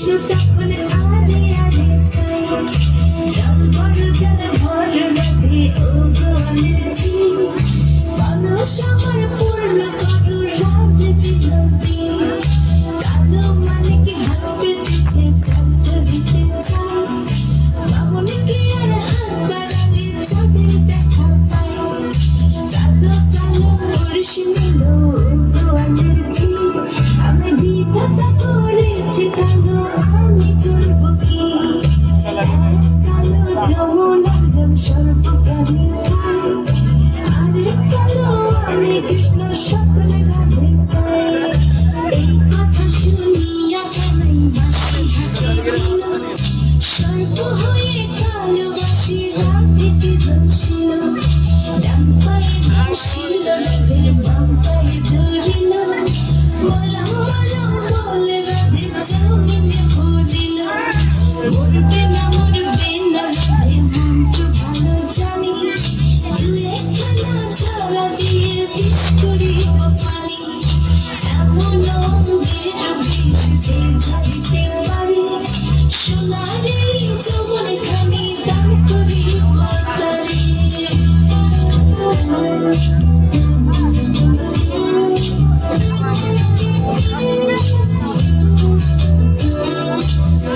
কৃষ্ণ তখন আরে আরে চাই জল বড় জল ভর রাধে ও গোয়ালের ঝি কলস আমার পূর্ণ করো রাধে বিনোদী কালো মানে কি হাত পেতেছে চাঁদ দিতে চাই বামনে কি আর হাত বাড়ালে চাঁদের দেখা পাই কালো কালো কলস নিল গোয়ালের ঝি আমি বিধাতা করেছি কালো আমি করবো কি কালো যমুনা জল সর্বকালী খাই আরে কালো আমি কৃষ্ণ সকলে রাধে চাই এই কথা শুনিয়া কানাই বাঁশি হাতে দিল সর্ব হয়ে কালো বাঁশি রাধিকে ধরছিল ডান পায়ে ধরছিল রাধে বাম পায়ে ধরিল মলম মলম বলে রাধে জমিনে পড়িল মরবে না রাধে মন্ত্র ভালো জানি দু একখানা ঝরা দিয়ে বিষ করিব পানি এমন অঙ্গের বিষ যে ঝরিতে পারি সোনার এই যৌবনখানি দান করিব তারে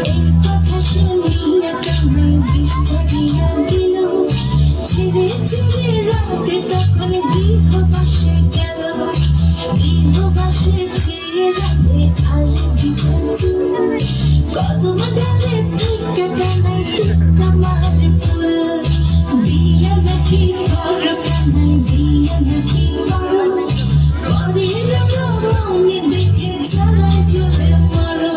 এই কথা শুনিয়া কানাই বিষ ঝরিয়া দিল ছেড়ে ছেড়ে রাতে তখন গৃহবাসে গেল গৃহবাসে চেয়ে রাতে আর বিছাচু কদম ডালে থেকে কানাই ফিক্কা মারে ফুল বিয়া নাকি বড় কানাই বিয়া নাকি বড় পরের মনে দেখে জ্বালায় জ্বলে মরো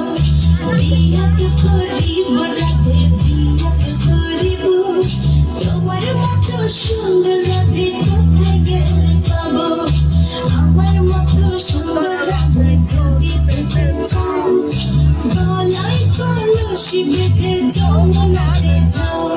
বিয়াকে করিব রাধে বিয়াকে করিব তোমার মতো সুন্দর রাধে কোথায় গেলে পাবো আমার মতো সুন্দর রাধে যদি পেতে চাও গলায় কলসি বেঁধে যমুনাতে যাও